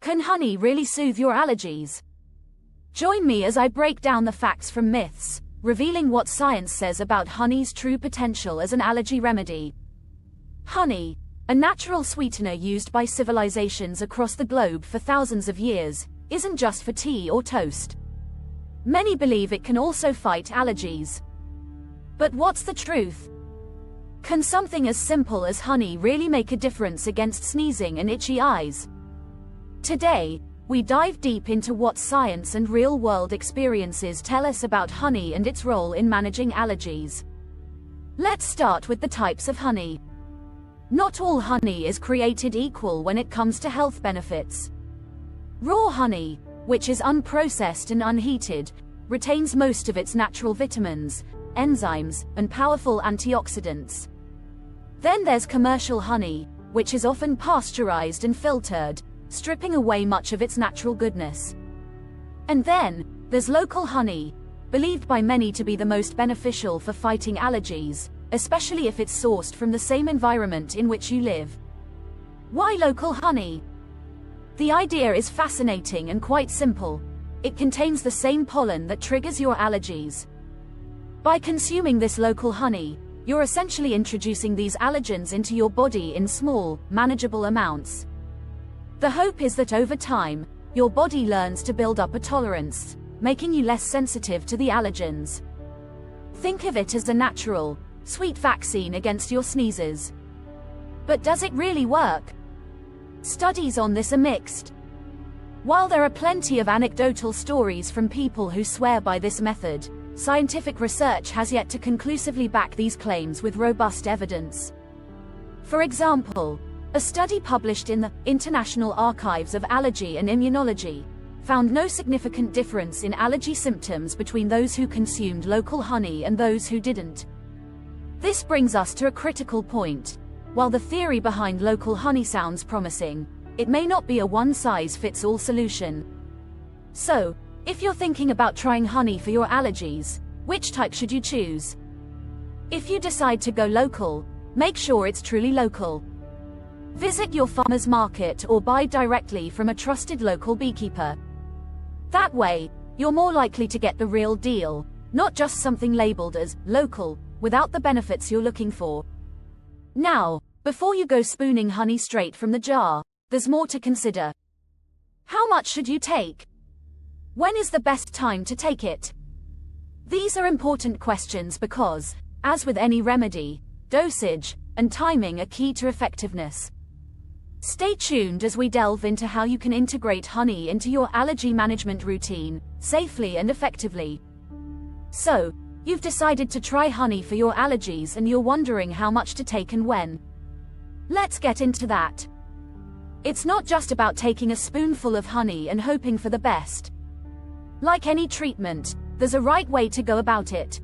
Can honey really soothe your allergies? Join me as I break down the facts from myths, revealing what science says about honey's true potential as an allergy remedy. Honey, a natural sweetener used by civilizations across the globe for thousands of years, isn't just for tea or toast. Many believe it can also fight allergies. But what's the truth? Can something as simple as honey really make a difference against sneezing and itchy eyes? Today, we dive deep into what science and real-world experiences tell us about honey and its role in managing allergies. Let's start with the types of honey. Not all honey is created equal when it comes to health benefits. Raw honey, which is unprocessed and unheated, retains most of its natural vitamins, enzymes, and powerful antioxidants. Then there's commercial honey, which is often pasteurized and filtered, stripping away much of its natural goodness. And then, there's local honey, believed by many to be the most beneficial for fighting allergies, especially if it's sourced from the same environment in which you live. Why local honey? The idea is fascinating and quite simple. It contains the same pollen that triggers your allergies. By consuming this local honey, you're essentially introducing these allergens into your body in small, manageable amounts. The hope is that over time, your body learns to build up a tolerance, making you less sensitive to the allergens. Think of it as a natural, sweet vaccine against your sneezes. But does it really work? Studies on this are mixed. While there are plenty of anecdotal stories from people who swear by this method, scientific research has yet to conclusively back these claims with robust evidence. For example, a study published in the International Archives of Allergy and Immunology found no significant difference in allergy symptoms between those who consumed local honey and those who didn't. This brings us to a critical point. While the theory behind local honey sounds promising, it may not be a one-size-fits-all solution. So, if you're thinking about trying honey for your allergies, which type should you choose? If you decide to go local, make sure it's truly local. Visit your farmer's market or buy directly from a trusted local beekeeper. That way, you're more likely to get the real deal, not just something labeled as local, without the benefits you're looking for. Now, before you go spooning honey straight from the jar, there's more to consider. How much should you take? When is the best time to take it? These are important questions because, as with any remedy, dosage and timing are key to effectiveness. Stay tuned as we delve into how you can integrate honey into your allergy management routine, safely and effectively. So, you've decided to try honey for your allergies and you're wondering how much to take and when. Let's get into that. It's not just about taking a spoonful of honey and hoping for the best. Like any treatment, there's a right way to go about it.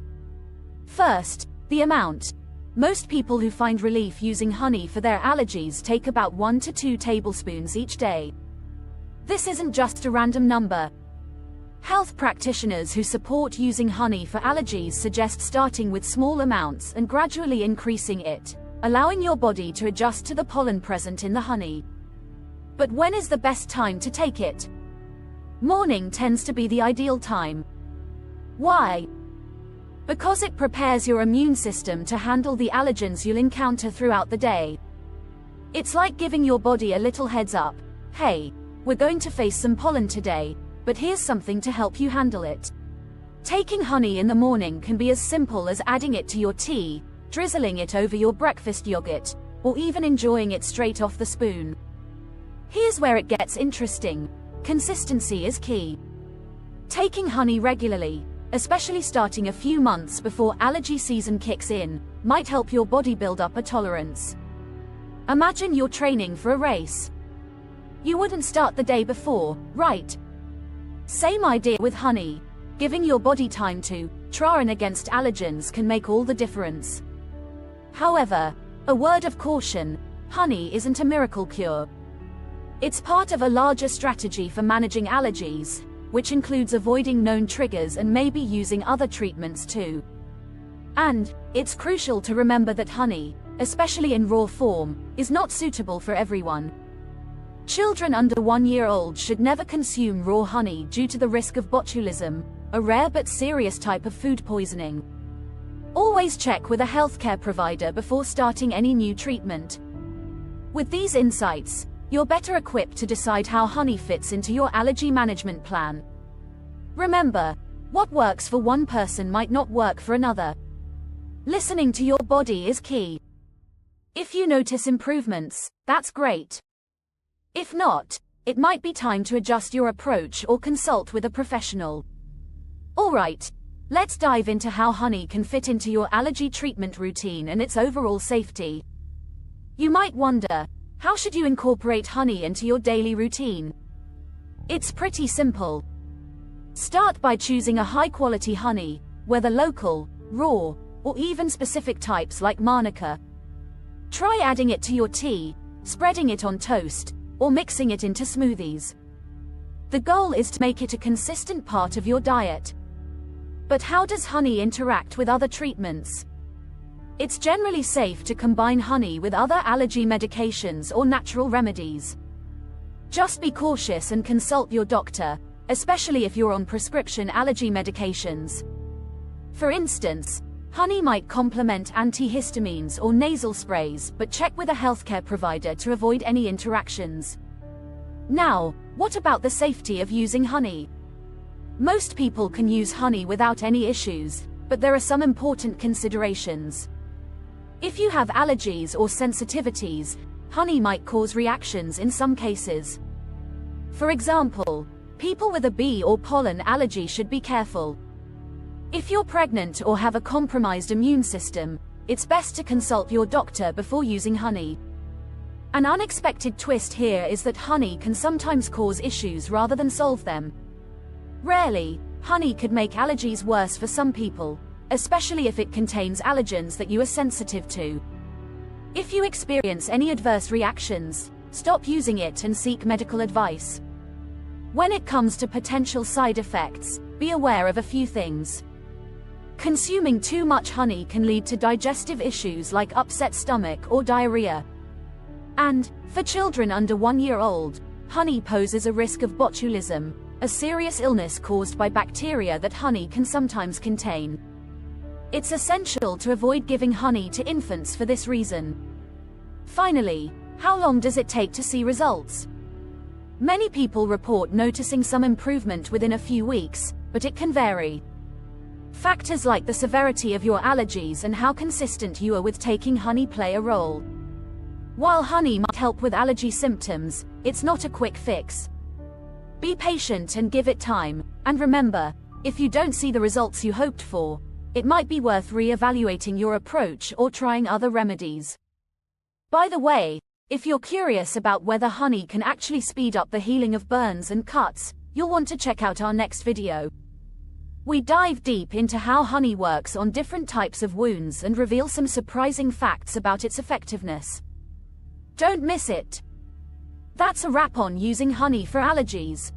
First, the amount. Most people who find relief using honey for their allergies take about 1 to 2 tablespoons each day. This isn't just a random number. Health practitioners who support using honey for allergies suggest starting with small amounts and gradually increasing it, allowing your body to adjust to the pollen present in the honey. But when is the best time to take it? Morning tends to be the ideal time. Why? Because it prepares your immune system to handle the allergens you'll encounter throughout the day. It's like giving your body a little heads up. Hey, we're going to face some pollen today, but here's something to help you handle it. Taking honey in the morning can be as simple as adding it to your tea, drizzling it over your breakfast yogurt, or even enjoying it straight off the spoon. Here's where it gets interesting. Consistency is key. Taking honey regularly, especially starting a few months before allergy season kicks in, might help your body build up a tolerance. Imagine you're training for a race. You wouldn't start the day before, right? Same idea with honey. Giving your body time to train against allergens can make all the difference. However, a word of caution, honey isn't a miracle cure. It's part of a larger strategy for managing allergies, which includes avoiding known triggers and maybe using other treatments too. And it's crucial to remember that honey, especially in raw form, is not suitable for everyone. Children under 1 year old should never consume raw honey due to the risk of botulism, a rare but serious type of food poisoning. Always check with a healthcare provider before starting any new treatment. With these insights, you're better equipped to decide how honey fits into your allergy management plan. Remember, what works for one person might not work for another. Listening to your body is key. If you notice improvements, that's great. If not, it might be time to adjust your approach or consult with a professional. Alright, let's dive into how honey can fit into your allergy treatment routine and its overall safety. You might wonder, how should you incorporate honey into your daily routine? It's pretty simple. Start by choosing a high-quality honey, whether local, raw, or even specific types like Manuka. Try adding it to your tea, spreading it on toast, or mixing it into smoothies. The goal is to make it a consistent part of your diet. But how does honey interact with other treatments? It's generally safe to combine honey with other allergy medications or natural remedies. Just be cautious and consult your doctor, especially if you're on prescription allergy medications. For instance, honey might complement antihistamines or nasal sprays, but check with a healthcare provider to avoid any interactions. Now, what about the safety of using honey? Most people can use honey without any issues, but there are some important considerations. If you have allergies or sensitivities, honey might cause reactions in some cases. For example, people with a bee or pollen allergy should be careful. If you're pregnant or have a compromised immune system, it's best to consult your doctor before using honey. An unexpected twist here is that honey can sometimes cause issues rather than solve them. Rarely, honey could make allergies worse for some people, especially if it contains allergens that you are sensitive to. If you experience any adverse reactions, stop using it and seek medical advice. When it comes to potential side effects, be aware of a few things. Consuming too much honey can lead to digestive issues like upset stomach or diarrhea. And, for children under 1 year old, honey poses a risk of botulism, a serious illness caused by bacteria that honey can sometimes contain. It's essential to avoid giving honey to infants for this reason. Finally, how long does it take to see results? Many people report noticing some improvement within a few weeks, but it can vary. Factors like the severity of your allergies and how consistent you are with taking honey play a role. While honey might help with allergy symptoms, it's not a quick fix. Be patient and give it time, and remember, if you don't see the results you hoped for, it might be worth re-evaluating your approach or trying other remedies. By the way, if you're curious about whether honey can actually speed up the healing of burns and cuts, you'll want to check out our next video. We dive deep into how honey works on different types of wounds and reveal some surprising facts about its effectiveness. Don't miss it! That's a wrap on using honey for allergies.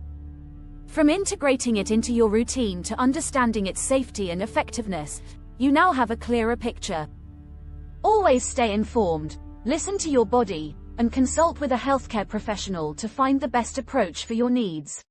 From integrating it into your routine to understanding its safety and effectiveness, you now have a clearer picture. Always stay informed, listen to your body, and consult with a healthcare professional to find the best approach for your needs.